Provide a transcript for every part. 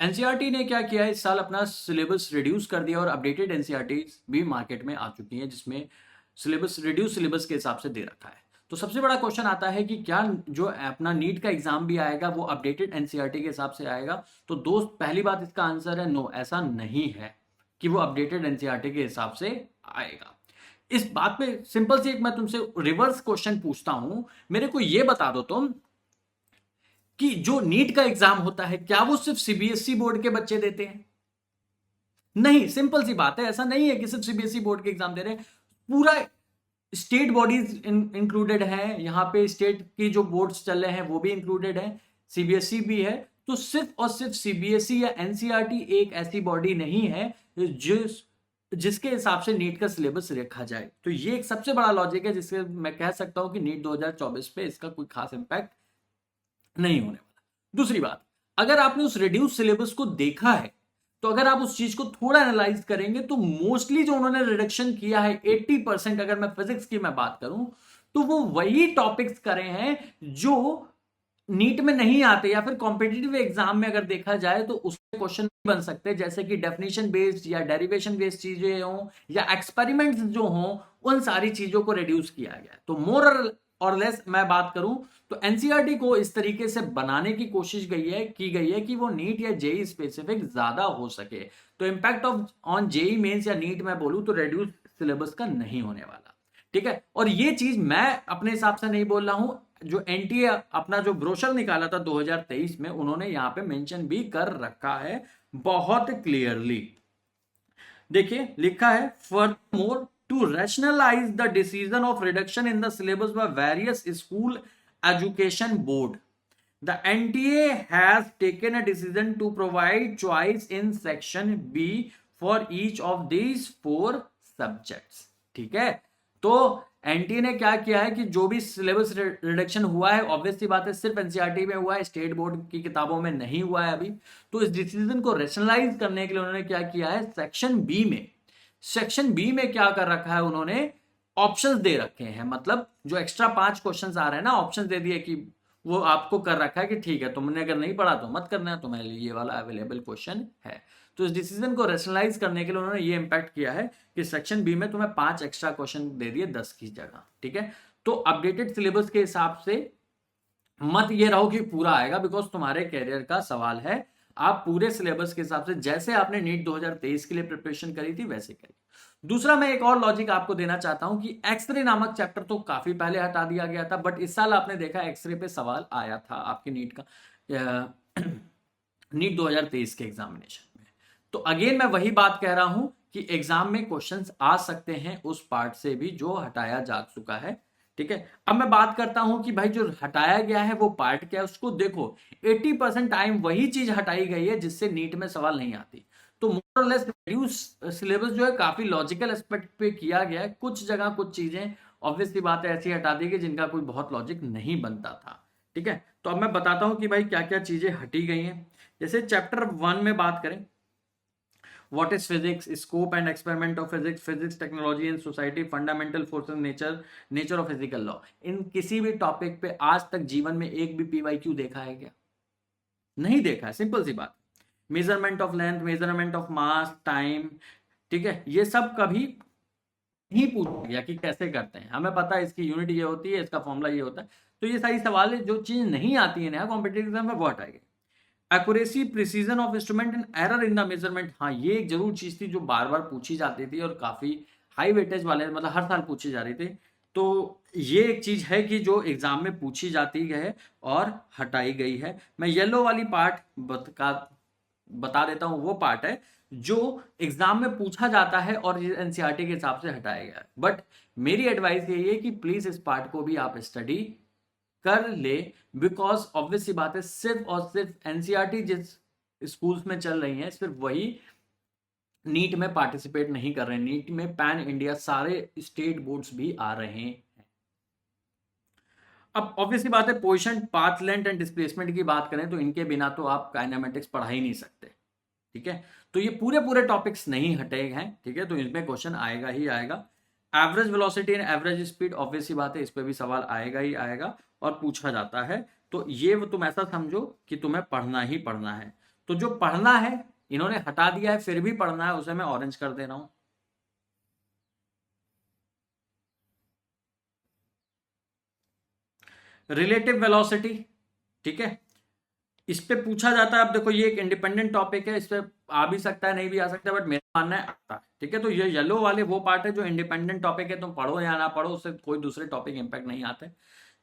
NCERT ने क्या किया है, इस साल अपना सिलेबस रिड्यूस कर दिया और अपडेटेड एनसीईआरटी भी मार्केट में आ चुकी हैं, जिसमें सिलेबस रिड्यूस सिलेबस के हिसाब से दे रखा है। तो सबसे बड़ा क्वेश्चन आता है कि क्या जो अपना नीट का एग्जाम भी आएगा वो अपडेटेड एनसीईआरटी के हिसाब से आएगा? तो दोस्त पहली बात इसका आंसर है नो, ऐसा नहीं है कि वो अपडेटेड एनसीईआरटी के हिसाब से आएगा। इस बात पे सिंपल सी एक मैं तुमसे रिवर्स क्वेश्चन पूछता हूं, मेरे को ये बता दो तुम कि जो नीट का एग्जाम होता है क्या वो सिर्फ सीबीएसई बोर्ड के बच्चे देते हैं? नहीं, सिंपल सी बात है, ऐसा नहीं है कि सिर्फ सीबीएसई बोर्ड के एग्जाम दे रहे हैं, पूरा स्टेट बॉडीज इंक्लूडेड है यहाँ पे, स्टेट की जो बोर्ड्स चल रहे हैं वो भी इंक्लूडेड है, सीबीएसई भी है। तो सिर्फ और सिर्फ सीबीएसई या एनसीईआरटी एक ऐसी बॉडी नहीं है जिसके हिसाब से नीट का सिलेबस रखा जाए। तो ये एक सबसे बड़ा लॉजिक है जिससे मैं कह सकता हूं कि नीट 2024 पे इसका कोई खास इंपैक्ट नहीं होने वाला। दूसरी बात, अगर आपने उस रिड्यूस सिलेबस को देखा है तो अगर आप उस चीज को थोड़ा एनालाइज करेंगे तो मोस्टली जो उन्होंने रिडक्शन किया है 80%, अगर मैं फिजिक्स की मैं बात करूं तो वो वही टॉपिक्स करे हैं जो नीट में नहीं आते, या फिर कॉम्पिटिटिव एग्जाम में अगर देखा जाए तो उसके क्वेश्चन नहीं बन सकते, जैसे कि डेफिनेशन बेस्ड या डेरिवेशन बेस्ड चीजें हों या एक्सपेरिमेंट्स जो हों, उन सारी चीजों को रिड्यूस किया गया। तो मोर और लेस मैं बात करूं तो एनसीईआरटी को इस तरीके से बनाने की कोशिश की गई है कि वो नीट या जेई स्पेसिफिक ज्यादा हो सके। तो impact of on JEE mains या नीट मैं बोलूं तो रिड्यूस सिलेबस का नहीं होने वाला। ठीक है, और ये चीज मैं अपने हिसाब से नहीं बोल रहा हूं, जो एनटीए अपना जो ब्रोशर निकाला था 2023 में उन्होंने यहां पे मेंशन भी कर रखा है बहुत क्लियरली। देखिए लिखा है, furthermore to rationalise the decision of reduction in the syllabus by various school education board, the NTA has taken a decision to provide choice in section B for each of these 4 subjects। ठीक है, तो NTA ने क्या किया है कि जो भी सिलेबस रिडक्शन हुआ है, ऑब्वियसली बात है सिर्फ एनसीईआरटी में हुआ है, स्टेट बोर्ड की किताबों में नहीं हुआ है अभी। तो इस डिसीजन को रैशनलाइज करने के लिए उन्होंने क्या किया है, सेक्शन बी में क्या कर रखा है, उन्होंने ऑप्शंस दे रखे हैं। मतलब जो एक्स्ट्रा 5 क्वेश्चंस आ रहे हैं ना, ऑप्शंस दे दिए कि वो आपको कर रखा है कि ठीक है तुमने अगर नहीं पढ़ा तो मत करना, तुम्हारे लिए ये वाला अवेलेबल क्वेश्चन है। तो इस डिसीजन को रैशनलाइज करने के लिए उन्होंने ये इंपैक्ट किया है कि सेक्शन बी में तुम्हें 5 एक्स्ट्रा क्वेश्चन दे दिए 10 की जगह। ठीक है, तो अपडेटेड सिलेबस के हिसाब से मत ये रहो कि पूरा आएगा, बिकॉज तुम्हारे कैरियर का सवाल है। आप पूरे सिलेबस के हिसाब से जैसे आपने नीट 2023 के लिए प्रिपरेशन करी थी वैसे करिए। दूसरा मैं एक और लॉजिक आपको देना चाहता हूं कि एक्सरे नामक चैप्टर तो काफी पहले हटा दिया गया था, बट इस साल आपने देखा एक्सरे पे सवाल आया था आपके नीट का नीट 2023 के एग्जामिनेशन में। तो अगेन मैं वही बात कह रहा हूं कि एग्जाम में क्वेश्चंस आ सकते हैं उस पार्ट से भी जो हटाया जा चुका है। ठीक है, अब मैं बात करता हूं कि भाई जो हटाया गया है वो पार्ट क्या है, उसको देखो 80% टाइम वही चीज हटाई गई है जिससे नीट में सवाल नहीं आती। तो मोर और लेस रिड्यूस सिलेबस जो है काफी लॉजिकल एस्पेक्ट पे किया गया है। कुछ जगह कुछ चीजें ऑब्वियसली बात है ऐसी हटा दी गई जिनका कोई बहुत लॉजिक नहीं बनता था। ठीक है, तो अब मैं बताता हूं कि भाई क्या क्या चीजें हटी गई हैं। जैसे चैप्टर 1 में बात करें, What is physics? Scope and experiment of physics, physics, technology and society, fundamental forces, nature of physical law। इन किसी भी टॉपिक पे आज तक जीवन में एक भी पीवाईक्यू देखा है क्या? नहीं देखा है, सिंपल सी बात। Measurement of length, measurement of mass, time, ठीक है, ये सब कभी नहीं पूछा गया कि कैसे करते हैं। हमें पता है इसकी यूनिट ये होती है, इसका फॉर्मूला ये होता है। तो ये सारी सवाल है, जो चीज नहीं आती है नया कॉम्पिटेटिव एग्जाम में वो हटाएंगे। Accuracy, precision of instrument and error in the measurement, हाँ ये एक जरूर चीज थी जो बार बार पूछी जाती थी और काफी हाई वेटेज वाले, मतलब हर साल पूछी जा रही थी। तो ये एक चीज है कि जो एग्जाम में पूछी जाती है और हटाई गई है। मैं येलो वाली पार्ट बता देता हूं, वो पार्ट है जो एग्जाम में पूछा जाता है और एनसीईआरटी के हिसाब से हटाया गया है। बट मेरी एडवाइस यही है कि प्लीज इस पार्ट को भी आप स्टडी कर ले, बिकॉज ऑब्वियसली बात है सिर्फ और सिर्फ एनसीईआरटी जिस स्कूल्स में चल रही है सिर्फ वही नीट में पार्टिसिपेट नहीं कर रहे हैं। नीट में पैन इंडिया सारे स्टेट बोर्ड्स भी आ रहे हैं। अब ऑब्वियसली बात है position, path length and displacement की बात करें तो इनके बिना तो आप काइनेमेटिक्स पढ़ा ही नहीं सकते। ठीक है, तो ये पूरे पूरे टॉपिक्स नहीं हटे हैं। ठीक है, तो इसमें क्वेश्चन आएगा ही आएगा। Average velocity and average speed, obviously बात है इस पे भी सवाल आएगा ही आएगा और पूछा जाता है। तो ये वो तुम ऐसा समझो कि तुम्हें पढ़ना ही पढ़ना है। तो जो पढ़ना है इन्होंने हटा दिया है, फिर भी पढ़ना है, उसे मैं ऑरेंज कर दे रहा हूं। रिलेटिव वेलोसिटी, ठीक है, इस पे पूछा जाता है। अब देखो ये एक इंडिपेंडेंट टॉपिक है, इस पे आ भी सकता है, नहीं भी आ सकता, बट मेरा मानना है आता है, ठीक है। तो ये येलो वाले वो पार्ट है जो इंडिपेंडेंट टॉपिक है, तुम पढ़ो या ना पढ़ो उससे कोई दूसरे टॉपिक इंपैक्ट नहीं आते।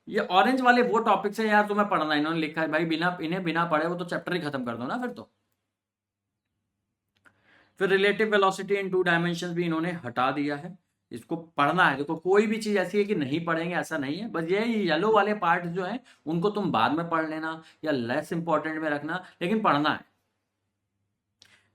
ये ऑरेंज वाले वो टॉपिक्स है यार, तुम्हें पढ़ना है, इन्होंने लिखा है भाई बिना इन्हें बिना पढ़े वो तो चैप्टर ही खत्म कर दो ना फिर तो। फिर relative velocity in two dimension भी इन्होंने हटा दिया है, इसको पढ़ना है। देखो कोई भी चीज ऐसी है कि नहीं पढ़ेंगे ऐसा नहीं है, बस ये येलो वाले पार्ट जो है उनको तुम बाद में पढ़ लेना या लेस इंपॉर्टेंट में रखना, लेकिन पढ़ना है।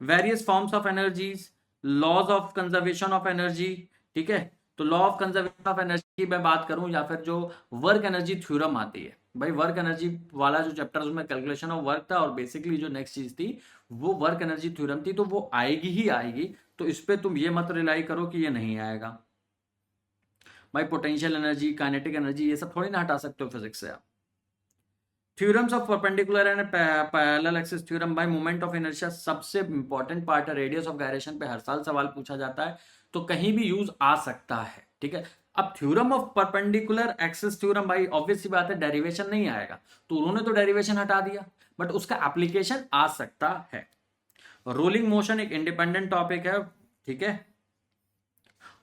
Various forms of energies, laws of conservation of energy, ठीक है। तो law of conservation of energy की मैं बात करूं या फिर जो वर्क एनर्जी थ्योरम आती है, भाई वर्क एनर्जी वाला जो चैप्टर उसमें कैलकुलेशन ऑफ वर्क था, और बेसिकली जो नेक्स्ट चीज थी वो वर्क एनर्जी थ्योरम थी, तो वो आएगी ही आएगी। तो इस पे तुम ये मत रिलाई करो कि ये नहीं आएगा। भाई पोटेंशियल एनर्जी, काइनेटिक एनर्जी, ये सब थोड़ी ना हटा सकते हो फिजिक्स से आप। Theorems of perpendicular and parallel axis theorem, bye moment of inertia सबसे इंपॉर्टेंट पार्ट है, रेडियस ऑफ गायरेशन पे हर साल सवाल पूछा जाता है, तो कहीं भी यूज आ सकता है, ठीक है। अब theorem of perpendicular axis theorem, भाई ऑब्वियस सी बात है डेरिवेशन नहीं आएगा, तो उन्होंने तो डेरिवेशन हटा दिया, बट उसका एप्लीकेशन आ सकता है। रोलिंग मोशन एक इंडिपेंडेंट टॉपिक है, ठीक है,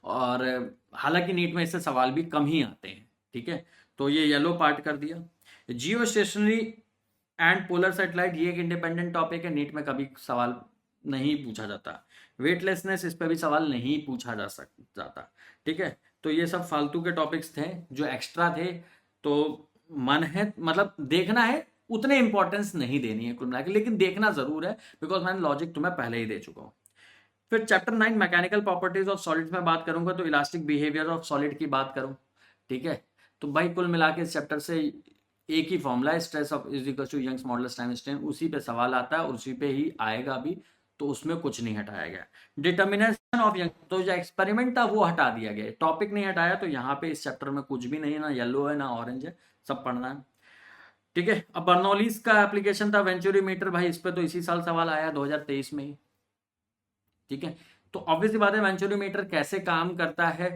और हालांकि नीट में इससे सवाल भी कम ही आते हैं, ठीक है। तो ये येलो पार्ट कर दिया। जियो स्टेशनरी एंड पोलर सैटेलाइट, ये एक इंडिपेंडेंट टॉपिक है, नीट में कभी सवाल नहीं पूछा जाता। वेटलेसनेस, इस पर भी सवाल नहीं पूछा जाता, ठीक है। तो ये सब फालतू के टॉपिक्स थे जो एक्स्ट्रा थे, तो मन है मतलब देखना है, उतने इंपॉर्टेंस नहीं देनी है कुल मिलाकर, लेकिन देखना जरूर है, बिकॉज मैंने लॉजिक तुम्हें पहले ही दे चुका हूं। फिर chapter 9 mechanical properties of solids में बात करूंगा, तो इलास्टिक बिहेवियर ऑफ सॉलिड की बात करूं, ठीक है। तो भाई कुल मिला के इस चैप्टर से एक ही फॉर्मूला है, stress of is equal to Young's modulus time strain, उसी पे सवाल आता है और उसी पे ही आएगा भी, तो उसमें कुछ नहीं हटाया गया। डिटर्मिनेशन ऑफ यंग, तो जो एक्सपेरिमेंट था वो हटा दिया गया, टॉपिक नहीं हटाया, तो यहाँ पे इस चैप्टर में कुछ भी नहीं है, ना येलो है ना ऑरेंज है, सब पढ़ना है, ठीक है। अब बर्नौलीज का एप्लीकेशन था वेंचुरीमीटर, भाई इस पे तो इसी साल सवाल आया 2023 में ही, ठीक है। तो ऑब्वियसली बात है वेंचुरीमीटर कैसे काम करता है,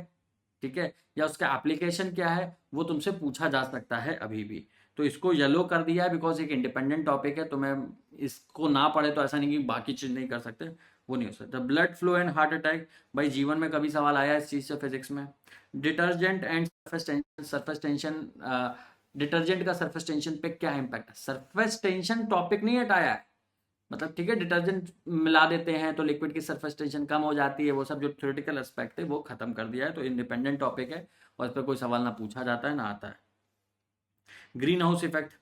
ठीक है, या उसका एप्लीकेशन क्या है वो तुमसे पूछा जा सकता है अभी भी, तो इसको येलो कर दिया है बिकॉज एक इंडिपेंडेंट टॉपिक है, तो मैं इसको ना पढ़े तो ऐसा नहीं कि बाकी चीज नहीं कर सकते, वो नहीं हो सकता। Blood flow and heart attack, भाई जीवन में कभी सवाल आया इस चीज से फिजिक्स में। Detergent and surface tension, detergent का सरफेस टेंशन पे क्या इम्पैक्ट है, सरफेस टेंशन टॉपिक नहीं हटाया है, मतलब ठीक है डिटर्जेंट मिला देते हैं तो लिक्विड की सरफेस टेंशन कम हो जाती है, वो सब जो थ्योरेटिकल एस्पेक्ट है वो खत्म कर दिया है, तो इंडिपेंडेंट टॉपिक है और इस पर कोई सवाल ना पूछा जाता है ना आता है। ग्रीन हाउस इफेक्ट,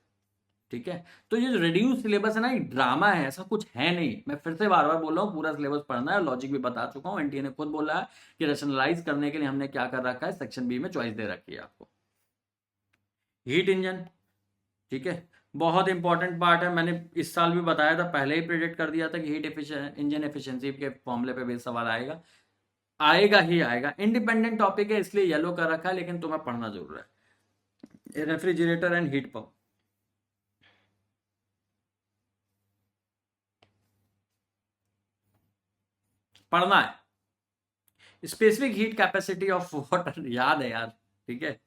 ठीक है। तो ये जो रिड्यूस सिलेबस है ना, ये ड्रामा है, ऐसा कुछ है नहीं, मैं फिर से बार बार बोल रहा हूँ, पूरा सिलेबस पढ़ना है, लॉजिक भी बता चुका हूँ, एनटीए ने खुद बोला है कि रेशनलाइज करने के लिए हमने क्या कर रखा है, सेक्शन बी में चॉइस दे रखी है आपको। हीट इंजन, ठीक है, बहुत इंपॉर्टेंट पार्ट है, मैंने इस साल भी बताया था, पहले ही प्रेडिक्ट कर दिया था कि हीट इंजन एफिशिएंसी के फॉर्मूले पे भी सवाल आएगा, आएगा ही आएगा। इंडिपेंडेंट टॉपिक है इसलिए येलो कर रखा है, लेकिन तुम्हें पढ़ना जरूर है। रेफ्रिजरेटर एंड हीट पंप, पढ़ना है। Specific heat capacity of water, याद है यार, ठीक है,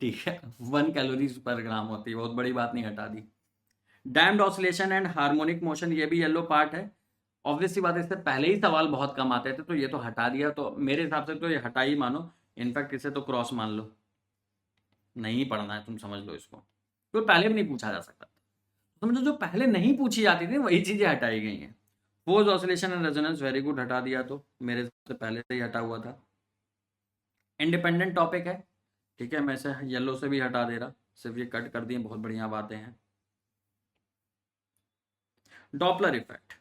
ठीक है, 1 कैलोरीज पर ग्राम होती है, बहुत बड़ी बात नहीं, हटा दी। Damped oscillation and harmonic motion, ये भी येलो पार्ट है, ऑब्वियसली बात है, इससे पहले ही सवाल बहुत कम आते थे, तो ये तो हटा दिया, तो मेरे हिसाब से तो ये हटा ही मानो, इनफैक्ट इसे तो क्रॉस मान लो, नहीं पढ़ना है, तुम समझ लो इसको, तो पहले भी नहीं पूछा जा सकता, समझो जो पहले नहीं पूछी जाती थी वही चीजें हटाई गई हैं। Force oscillation and resonance, very good, हटा दिया, तो मेरे से पहले से ही हटा हुआ था। इंडिपेंडेंट टॉपिक है, ठीक है, मैं इसे येलो से भी हटा दे रहा, सिर्फ ये कट कर दिए, बहुत बढ़िया बातें हैं। डॉपलर इफेक्ट,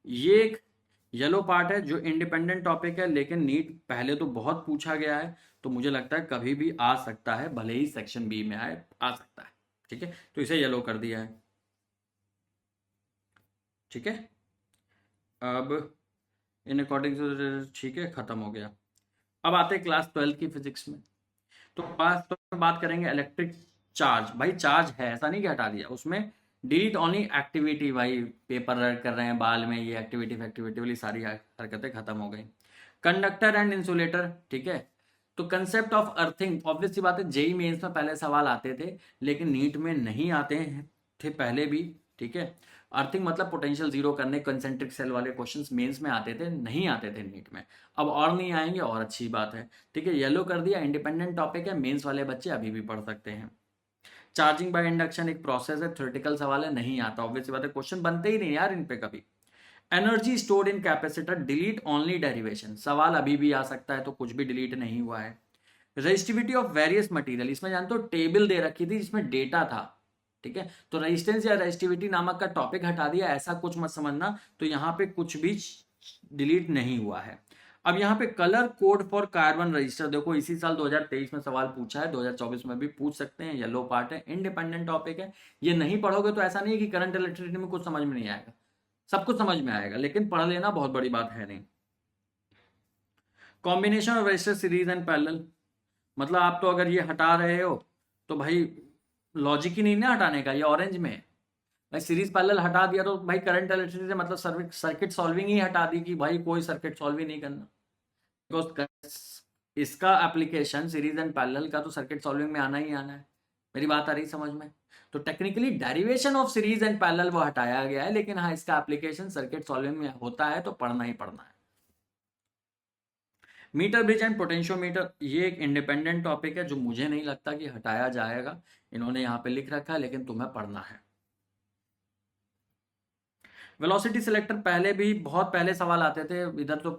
ये एक येलो पार्ट है जो इंडिपेंडेंट टॉपिक है, लेकिन नीट पहले तो बहुत पूछा गया है, तो मुझे लगता है कभी भी आ सकता है, भले ही सेक्शन बी में आए, आ सकता है, ठीक है, तो इसे येलो कर दिया है, ठीक है। अब इन अकॉर्डिंग टू, ठीक है, खत्म हो गया। अब आते हैं क्लास 12 की फिजिक्स में, तो क्लास 12 में बात करेंगे इलेक्ट्रिक चार्ज, भाई चार्ज है, ऐसा नहीं कि हटा दिया, उसमें डिलीट ओनली एक्टिविटी, भाई पेपर रट कर रहे हैं बाल में, ये एक्टिविटी फैक्टिविटी वाली सारी हरकतें खत्म हो गई। कंडक्टर एंड इंसुलेटर, ठीक है। तो कंसेप्ट ऑफ अर्थिंग, ऑब्वियस सी बात है, जेई मेंस में पहले सवाल आते थे लेकिन नीट में नहीं आते थे पहले भी, ठीक है। अर्थिंग मतलब पोटेंशियल जीरो करने, कंसेंट्रिक सेल वाले क्वेश्चंस मेंस में आते थे, नहीं आते थे नीट में। अब और नहीं आएंगे और अच्छी बात है, ठीक है। येलो कर दिया, इंडिपेंडेंट टॉपिक है, मेंस वाले बच्चे अभी भी पढ़ सकते हैं। चार्जिंग बाय इंडक्शन एक प्रोसेस है, थ्योरेटिकल सवाल है, नहीं आता, ऑब्वियस बात है, क्वेश्चन बनते ही नहीं यार इन पे कभी। Energy stored in capacitor, delete only derivation, सवाल अभी भी आ सकता है तो कुछ भी डिलीट नहीं हुआ है। रेजिस्टिविटी ऑफ वेरियस मटेरियल, इसमें जानते हो टेबल दे रखी थी जिसमें डेटा था, ठीक है। तो रेजिस्टेंस या रेजिस्टिविटी नामक का टॉपिक हटा दिया, ऐसा कुछ मत समझना, तो यहां पे कुछ भी डिलीट नहीं हुआ है। अब यहाँ पे colour code for carbon register, देखो इसी साल 2023 में सवाल पूछा है, 2024 में भी पूछ सकते हैं, येलो पार्ट है, इंडिपेंडेंट टॉपिक है। ये नहीं पढ़ोगे तो ऐसा नहीं है कि करंट इलेक्ट्रिसिटी में कुछ समझ में नहीं आएगा, सब कुछ समझ में आएगा, लेकिन पढ़ लेना बहुत बड़ी बात है नहीं। Combination of register series and parallel, मतलब आप तो अगर ये हटा रहे हो तो भाई लॉजिक ही नहीं ना हटाने का, ये ऑरेंज में भाई सीरीज पैरेलल हटा दिया तो भाई करंट इलेक्ट्रिसिटी से मतलब सर्किट सॉल्विंग ही हटा दी कि भाई कोई सर्किट सॉल्व ही नहीं करना, बिकॉज इसका एप्लीकेशन सीरीज एंड पैरेलल का तो सर्किट सॉल्विंग में आना ही आना है। मेरी बात आ रही समझ में? तो technically derivation of series and parallel वो हटाया गया है, लेकिन हाँ इसका एप्लीकेशन सर्किट सॉल्विंग में होता है तो पढ़ना ही पढ़ना है। मीटर ब्रिज एंड पोटेंशियोमीटर, ये एक इंडिपेंडेंट टॉपिक है जो मुझे नहीं लगता कि हटाया जाएगा, इन्होंने यहाँ पे लिख रखा है, लेकिन तुम्हें पढ़ना है। वेलोसिटी सिलेक्टर, पहले भी बहुत पहले सवाल आते थे इधर, तो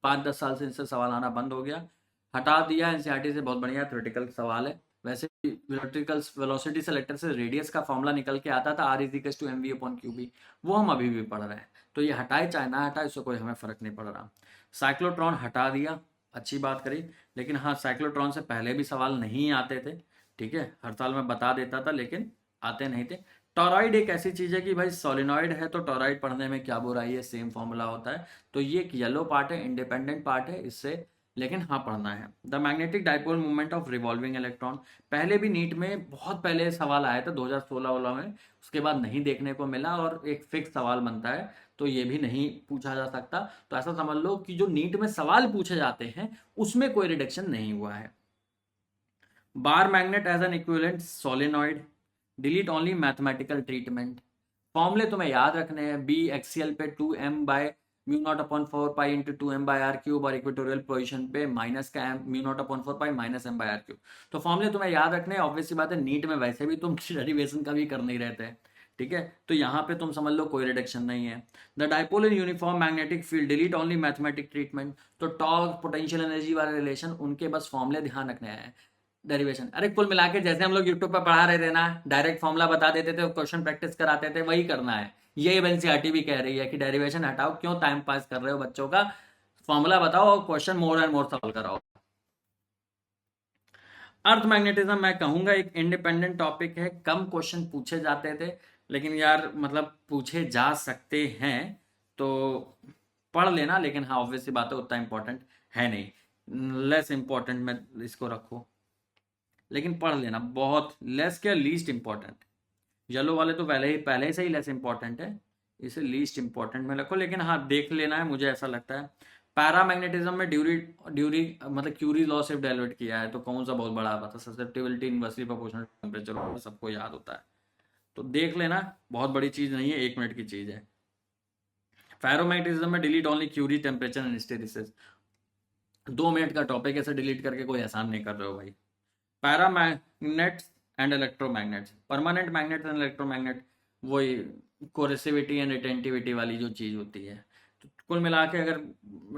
5-10 साल से इनसे सवाल आना बंद हो गया, हटा दिया एनसीईआरटी से, बहुत बढ़िया थ्योरेटिकल सवाल है। वैसे वर्टिकल वेलोसिटी सेलेक्टर से रेडियस का फॉर्मूला निकल के आता था, are is equal to mv/qb, वो हम अभी भी पढ़ रहे हैं, तो ये हटाए चाहे ना हटाए उससे कोई हमें फर्क नहीं पड़ रहा। साइक्लोट्रॉन हटा दिया, अच्छी बात करी, लेकिन हाँ साइक्लोट्रॉन से पहले भी सवाल नहीं आते थे, ठीक है, हर साल मैं बता देता था लेकिन आते नहीं थे। टॉरॉइड एक ऐसी चीज है कि भाई सोलिनॉइड है तो टॉरॉइड पढ़ने में क्या बुराई है, सेम फॉर्मूला होता है, तो ये एक येलो पार्ट है, इंडिपेंडेंट पार्ट है इससे, लेकिन हाँ पढ़ना है। The magnetic dipole movement of revolving electron, पहले भी नीट में बहुत पहले सवाल आया था 2016 में, उसके बाद नहीं देखने को मिला और एक फिक्स सवाल बनता है तो ये भी नहीं पूछा जा सकता, तो ऐसा समझ लो कि जो नीट में सवाल पूछे जाते हैं उसमें कोई रिडक्शन नहीं हुआ है। Bar magnet as an equivalent solenoid, delete only mathematical treatment, फॉर्मूले तुम्हें याद रखने हैं, बी एक्सियल पे 2m/μ0/4 pi into 2m/r cube, और इक्वेटोरियल पोजीशन पे माइनस का μ0/4 पाई माइनस m/r क्यूब, तो फॉर्मूले तुम्हें याद रखने हैं। ऑब्वियस सी बात है नीट में वैसे भी तुम डेरिवेशन का भी करने ही रहते हैं, ठीक है, तो यहाँ पे तुम समझ लो कोई रिडक्शन नहीं है। The dipole in uniform magnetic field, delete only mathematic treatment, तो टॉर्क पोटेंशियल एनर्जी वाले रिलेशन उनके बस फॉर्मूले ध्यान रखने हैं, डेरिवेशन, अरे कुल मिला के जैसे हम लोग यूट्यूब पर पढ़ा रहे थे ना, डायरेक्ट फॉर्मूला बता देते थे, क्वेश्चन प्रैक्टिस कराते थे, वही करना है। ये एनसीईआरटी भी कह रही है कि डेरिवेशन हटाओ, क्यों टाइम पास कर रहे हो बच्चों का, फॉर्मूला बताओ और question more and more solve कराओ। अर्थ मैग्नेटिज्म मैं कहूंगा एक इंडिपेंडेंट टॉपिक है, कम क्वेश्चन पूछे जाते थे, लेकिन यार मतलब पूछे जा सकते हैं तो पढ़ लेना, लेकिन हाँ ऑब्वियस सी बात है उतना इंपॉर्टेंट है नहीं, लेस इंपॉर्टेंट में इसको रखो, लेकिन पढ़ लेना, बहुत लेस क्या लीस्ट इंपॉर्टेंट, येलो वाले तो पहले से ही लेस इंपॉर्टेंट है, इसे लीस्ट इंपॉर्टेंट में रखो, लेकिन हाँ देख लेना है, मुझे ऐसा लगता है। पैरामैग्नेटिज्म में ड्यूरी ड्यूरी मतलब क्यूरी लॉ से डेरिवेट किया है, तो कौन सा बहुत बड़ा आता, ससेप्टिबिलिटी इनवर्सली प्रोपोर्शनल टेम्परेचर, सबको याद होता है, तो देख लेना, बहुत बड़ी चीज नहीं है, 1 मिनट की चीज है। फेरोमैग्नेटिज्म में delete only Curie temperature and hysteresis, 2 minute का टॉपिक, ऐसे डिलीट करके कोई एहसान नहीं कर रहे हो भाई। Paramagnets and electromagnets, permanent magnet and electromagnet, वही कोरेसिविटी एंड रिटेंटिविटी वाली जो चीज होती है, तो कुल मिला के अगर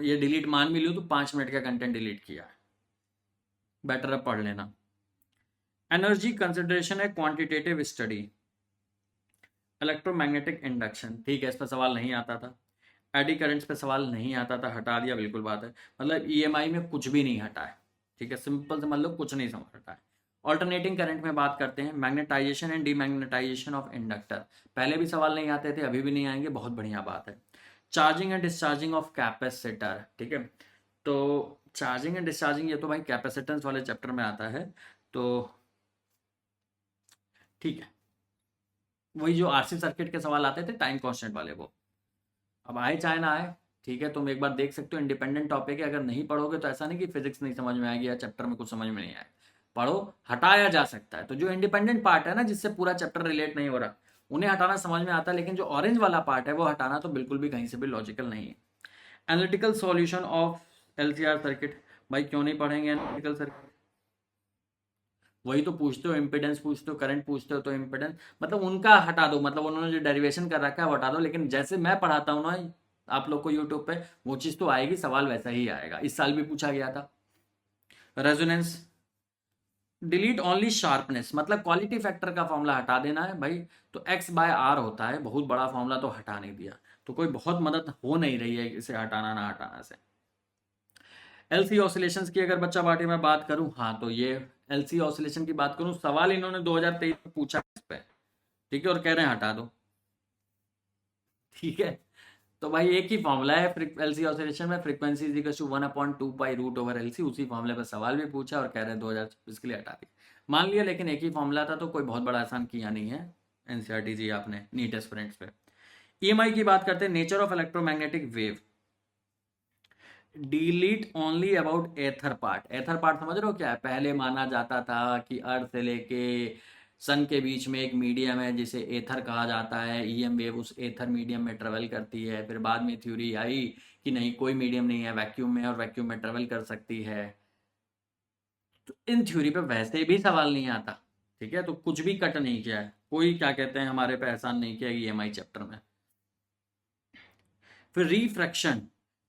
ये डिलीट मान भी लूँ तो 5 मिनट का कंटेंट डिलीट किया है, बेटर अब पढ़ लेना। एनर्जी कंसिडरेशन है क्वांटिटेटिव स्टडी, इलेक्ट्रोमैग्नेटिक इंडक्शन, ठीक है, इस पर सवाल नहीं आता था, एडी करंट्स पे सवाल नहीं आता था, हटा दिया, बिल्कुल बात है, मतलब ईएमआई में कुछ भी नहीं हटा है, ठीक है, सिंपल समझ लो कुछ नहीं समझ हटा है। ऑल्टरनेटिंग करंट में बात करते हैं, magnetisation and demagnetisation of inductor, पहले भी सवाल नहीं आते थे, अभी भी नहीं आएंगे, बहुत बढ़िया बात है। Charging and discharging of capacitor, ठीक है, तो चार्जिंग एंड डिस्चार्जिंग ये तो भाई कैपेसिटेंस वाले चैप्टर में आता है, तो ठीक है, वही जो आरसी सर्किट के सवाल आते थे टाइम कांस्टेंट वाले वो। अब आए चाहे ना आए, ठीक है, तुम एक बार देख सकते हो, इंडिपेंडेंट टॉपिक है, अगर नहीं पढ़ोगे तो ऐसा नहीं कि फिजिक्स नहीं समझ में आएगी या चैप्टर में कुछ समझ में नहीं आएगा, पढ़ो, हटाया जा सकता है। तो जो इंडिपेंडेंट पार्ट है ना, जिससे पूरा चैप्टर रिलेट नहीं हो रहा, उन्हें हटाना समझ में आता है, लेकिन जो ऑरेंज वाला पार्ट है वो हटाना तो बिल्कुल भी कहीं से भी लॉजिकल नहीं है। Analytical solution of LCR circuit, भाई क्यों नहीं पढ़ेंगे एनालिटिकल सर्किट? वही तो पूछते हो, इम्पिडेंस पूछते हो, करंट पूछते हो, तो इम्पिडेंस मतलब उनका हटा दो, मतलब उन्होंने जो डेरिवेशन कर रखा है वो हटा दो, लेकिन जैसे मैं पढ़ाता हूँ ना आप लोग को यूट्यूब पे, वो चीज़ तो आएगी, सवाल वैसा ही आएगा, इस साल भी पूछा गया था। रेजोनेंस, डिलीट ओनली शार्पनेस, मतलब क्वालिटी फैक्टर का फॉर्मूला हटा देना है भाई। तो एक्स बाय आर होता है, बहुत बड़ा फॉर्मूला, तो हटा नहीं दिया, तो कोई बहुत मदद हो नहीं रही है इसे हटाना ना हटाना से। एलसी ऑसिलेशंस की अगर बच्चा पार्टी में बात करूं, हाँ तो ये एलसी ऑसिलेशन की बात करूं, सवाल इन्होंने 2023 में पूछा इस पे, ठीक है, और कह रहे हैं हटा दो, ठीक है। तो भाई एक ही फॉर्मूला है एलसी ऑसिलेशन में, frequency is equal to 1/2 pi root over LC, उसी फॉर्मूले पर सवाल भी पूछा और कह रहे हैं 2026 के लिए हटा दी, मान लिया, लेकिन एक ही फॉर्मूला था, तो कोई बहुत बड़ा आसान किया नहीं है एनसीईआरटी जी आपने नीट एस्पिरेंट्स पे। ईएमआई की बात करते हैं, nature of electromagnetic wave, delete only about ether part. Ether part समझ रहे हो क्या है? पहले माना जाता था कि अर्थ से लेके सन के बीच में एक मीडियम है जिसे एथर कहा जाता है, ईएम वेव उस एथर मीडियम में ट्रेवल करती है। फिर बाद में थ्योरी आई कि नहीं, कोई मीडियम नहीं है, वैक्यूम में, और वैक्यूम में ट्रेवल कर सकती है। तो इन थ्योरी पे वैसे भी सवाल नहीं आता, ठीक है, तो कुछ भी कट नहीं किया है, कोई क्या कहते हैं हमारे पे एहसान नहीं किया ईएमआई चैप्टर में। फिर refraction,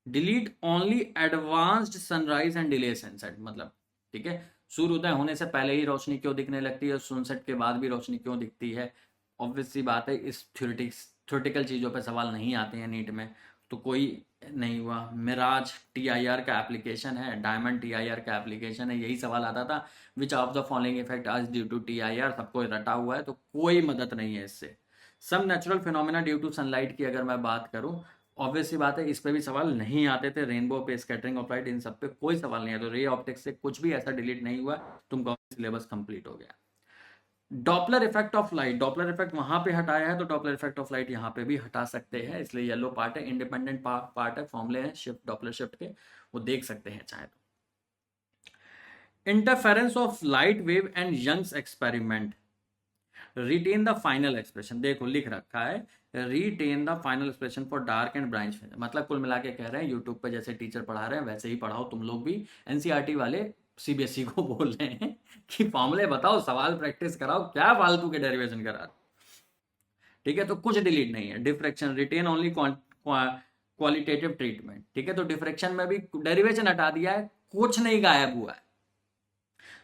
delete only advanced sunrise and delay sunset, मतलब ठीक है, सूर्योदय होने से पहले ही रोशनी क्यों दिखने लगती है, सनसेट के बाद भी रोशनी क्यों दिखती है। ऑब्वियस सी बात है, इस थ्योरेटिकल चीज़ों पे सवाल नहीं आते हैं नीट में, तो कोई नहीं हुआ। मिराज टीआईआर का एप्लीकेशन है, डायमंड टीआईआर का एप्लीकेशन है, यही सवाल आता था, which of the following effect आज ड्यू टू टीआईआर, सबको रटा हुआ है, तो कोई मदद नहीं है इससे। Some natural phenomena due to sunlight की अगर मैं बात करूं, ऑब्वियस सी बात है, इस पे भी सवाल नहीं आते थे, रेनबो पे, स्कैटरिंग ऑफ लाइट, इन सब पे कोई सवाल नहीं है, तो रे ऑप्टिक्स से कुछ भी ऐसा डिलीट नहीं हुआ, तुमका सिलेबस कंप्लीट हो गया। Doppler effect of light, Doppler effect वहां पे हटाया है, तो डॉपलर इफेक्ट ऑफ लाइट यहाँ पे भी हटा सकते हैं, इसलिए येलो पार्ट है, इंडिपेंडेंट पार्ट है, फॉर्मूले हैं शिफ्ट डॉपलर शिफ्ट के, वो देख सकते हैं चाहे तो। Interference of light wave and Young's experiment, written the final expression, देखो लिख रखा है, written the final expression for dark and branch, मतलब कुल मिला के कह रहे हैं यूट्यूब पे जैसे टीचर पढ़ा रहे हैं वैसे ही पढ़ाओ तुम लोग भी। एनसीईआरटी वाले सीबीएसई को बोल रहे हैं कि फॉर्मूले बताओ, सवाल प्रैक्टिस कराओ, क्या फालतू के डेरिवेशन करा, ठीक है। तो कुछ डिलीट नहीं है, diffraction, written only qualitative treatment, ठीक है, तो डिफ्रैक्शन में भी डेरिवेशन हटा दिया है, कुछ नहीं गायब हुआ है।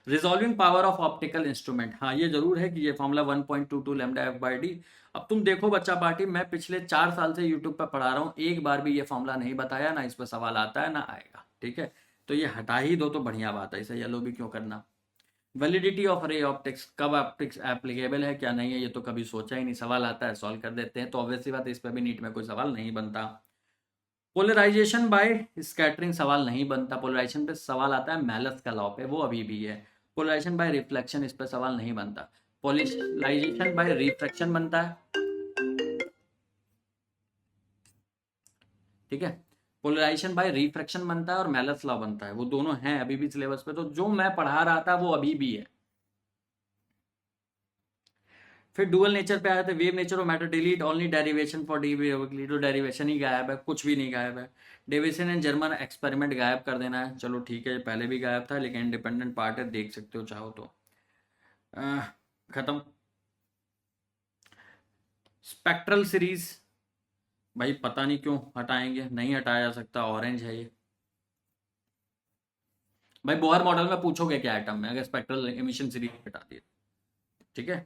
Resolving power of optical instrument, हाँ ये जरूर है कि ये formula 1.22 lambda F by D. अब तुम देखो बच्चा पार्टी, मैं पिछले 4 साल से यूट्यूब पर पढ़ा रहा हूँ, एक बार भी ये फॉर्मूला नहीं बताया, ना इस पर सवाल आता है ना आएगा, ठीक है, तो ये हटा ही दो तो बढ़िया बात है, इसे येलो भी क्यों करना। वैलिडिटी ऑफ रे ऑप्टिक्स, कब ऑप्टिक्स एप्लीकेबल है क्या नहीं है, ये तो कभी सोचा ही नहीं, सवाल आता है सॉल्व कर देते हैं, तो ऑब्वियसली बात है, इस पर भी नीट में कोई सवाल नहीं बनता। पोलराइजेशन बाय स्कैटरिंग सवाल नहीं बनता, पोलराइजेशन पे सवाल आता है मैलस का लॉ पे, वो अभी भी है। पोलराइजेशन बाय रिफ्लेक्शन, इस पे सवाल नहीं बनता। पोलराइजेशन बाय रिफ्रैक्शन बनता है, ठीक है, पोलराइजेशन बाय रिफ्रैक्शन बनता है और मैलस लॉ बनता है, वो दोनों हैं अभी भी सिलेबस पे, तो जो मैं पढ़ा रहा था वो अभी भी है। फिर डुअल नेचर पे आए थे, wave nature of matter, delete only derivation for D wave, तो डेरिवेशन ही गायब है, कुछ भी नहीं गायब है। डेविसन एंड जर्मन एक्सपेरिमेंट गायब कर देना है, चलो ठीक है, पहले भी गायब था, लेकिन इंडिपेंडेंट पार्ट है, देख सकते हो चाहो तो। खत्म। स्पेक्ट्रल सीरीज, भाई पता नहीं क्यों हटाएंगे, नहीं हटाया जा सकता, ऑरेंज है ये। भाई बोहर मॉडल में पूछोगे क्या एटम में, अगर स्पेक्ट्रल एमिशन सीरीज हटा दिए, ठीक है।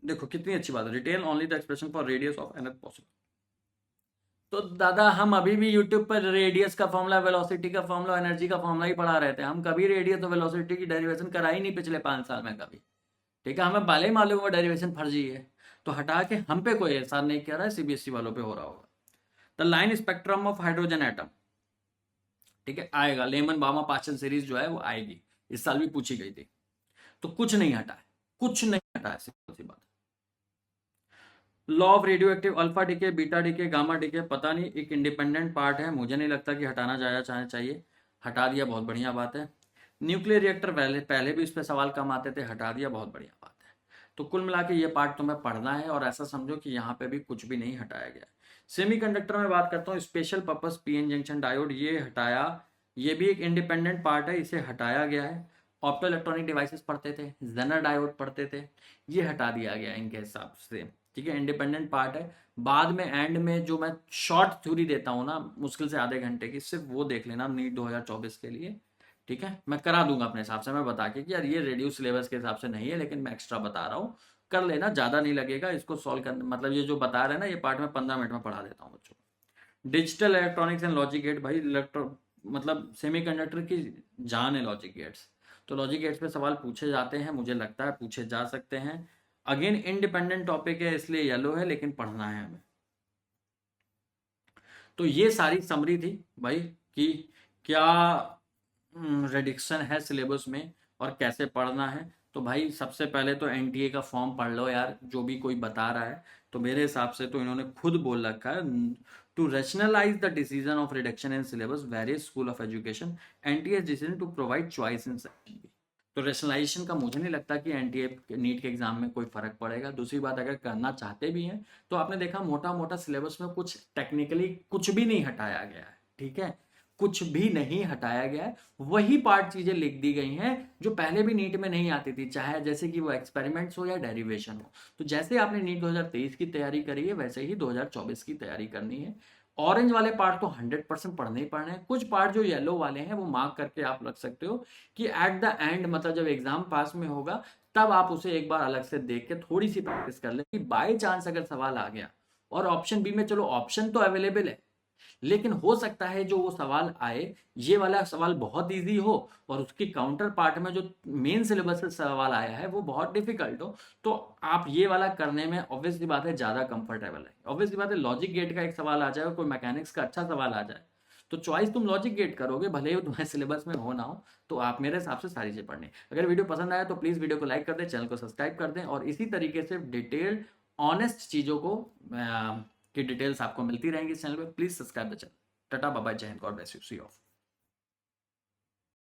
देखो कितनी अच्छी बात है, written only the expression for radius of nth possible. तो दादा हम अभी भी यूट्यूब पर रेडियस का फॉर्मूला, वेलोसिटी का फॉर्मूला, एनर्जी का फॉर्मूला ही पढ़ा रहे थे, हम कभी रेडियस और वेलोसिटी की डेरिवेशन करा ही नहीं पिछले 5 साल में कभी, ठीक है, हमें भले ही मालूम वो डेरिवेशन फर्जी है, तो हटा के हम पे कोई एहसान नहीं किया रहा है, सीबीएसई वालों पे हो रहा होगा। The line spectrum of hydrogen atom, ठीक है, आएगा, लेमन बामा पाचन सीरीज जो है वो आएगी, इस साल भी पूछी गई थी, तो कुछ नहीं हटा है, कुछ नहीं हटा है, सिंपल सी बात। Law of radioactive, alpha decay, beta decay, gamma decay, पता नहीं, एक इंडिपेंडेंट पार्ट है, मुझे नहीं लगता कि हटाना जाना चाहिए। हटा दिया, बहुत बढ़िया बात है। न्यूक्लियर रिएक्टर, पहले पहले भी इस पर सवाल कम आते थे, हटा दिया, बहुत बढ़िया बात है। तो कुल मिला के ये पार्ट तुम्हें पढ़ना है, और ऐसा समझो कि यहाँ पे भी कुछ भी नहीं हटाया गया। सेमीकंडक्टर में बात करता हूँ, special purpose PN junction diode, ये हटाया, ये भी एक इंडिपेंडेंट पार्ट है, इसे हटाया गया है। ऑप्टो इलेक्ट्रॉनिक डिवाइसेस पढ़ते थे, जेनर डायोड पढ़ते थे, ये हटा दिया गया इनके हिसाब से, ठीक है, इंडिपेंडेंट पार्ट है। बाद में एंड में जो मैं शॉर्ट थ्योरी देता हूँ ना, मुश्किल से आधे घंटे की, सिर्फ वो देख लेना नीट 2024 के लिए, ठीक है। मैं करा दूंगा अपने हिसाब से, मैं बता के कि यार ये रिड्यूस सिलेबस के हिसाब से नहीं है, लेकिन मैं एक्स्ट्रा बता रहा हूँ, कर लेना, ज़्यादा नहीं लगेगा इसको सॉल्व करने, मतलब ये जो बता रहे हैं ना, ये पार्ट में 15 मिनट में पढ़ा देता हूँ बच्चों को। Digital electronics and logic gate, भाई इलेक्ट्रो मतलब सेमीकंडक्टर की जान है लॉजिक गेट्स, तो लॉजिक गेट्स पे सवाल पूछे जाते हैं, मुझे लगता है पूछे जा सकते हैं। अगेन इंडिपेंडेंट टॉपिक है, इसलिए येलो है, लेकिन पढ़ना है हमें। तो ये सारी समरी थी भाई कि क्या रिडक्शन है सिलेबस में और कैसे पढ़ना है। तो भाई सबसे पहले तो एनटीए का फॉर्म पढ़ लो यार, जो भी कोई बता रहा है, तो मेरे हिसाब से तो इन्होंने खुद बोल रखा है, to rationalise the decision of reduction in syllabus various school of education, NTA decision to provide choice in section B. तो रैशनलाइजेशन का मुझे नहीं लगता कि एनटीए नीट के एग्जाम में कोई फर्क पड़ेगा। दूसरी बात, अगर करना चाहते भी हैं तो आपने देखा मोटा मोटा सिलेबस में कुछ टेक्निकली कुछ भी नहीं हटाया गया है, ठीक है, कुछ भी नहीं हटाया गया है, वही पार्ट चीजें लिख दी गई हैं जो पहले भी नीट में नहीं आती थी, चाहे जैसे कि वो एक्सपेरिमेंट्स हो या डेरिवेशन हो। तो जैसे आपने नीट 2023 की तैयारी करी है, वैसे ही 2024 की तैयारी करनी है। ऑरेंज वाले पार्ट तो 100% पढ़ने ही पढ़ने हैं, कुछ पार्ट जो येलो वाले हैं वो मार्क करके आप रख सकते हो कि एट द एंड, मतलब जब एग्जाम पास में होगा तब आप उसे एक बार अलग से देख के थोड़ी सी प्रैक्टिस कर ले, कि बाय चांस अगर सवाल आ गया, और ऑप्शन बी में, चलो ऑप्शन तो अवेलेबल है, लेकिन हो सकता है जो वो सवाल आए, ये वाला सवाल बहुत इजी हो और उसकी काउंटर पार्ट में जो मेन सिलेबस से सवाल आया है वो बहुत डिफिकल्ट हो, तो आप ये वाला करने में ऑब्वियसली बात है ज़्यादा कंफर्टेबल है। ऑब्वियसली बात है, लॉजिक गेट का एक सवाल आ जाए, कोई मैकेनिक्स का अच्छा सवाल आ जाए, तो चॉइस तुम लॉजिक गेट करोगे, भले ही तुम्हारे सिलेबस में हो ना हो। तो आप मेरे हिसाब से सारी चीज़ें पढ़नी। अगर वीडियो पसंद आया तो प्लीज़ वीडियो को लाइक कर दें, चैनल को सब्सक्राइब कर दें, और इसी तरीके से डिटेल्ड ऑनेस्ट चीज़ों को की डिटेल्स आपको मिलती रहेंगी इस चैनल पे। Please subscribe the channel. Tata bye bye, जय हिंद, god bless you, see of.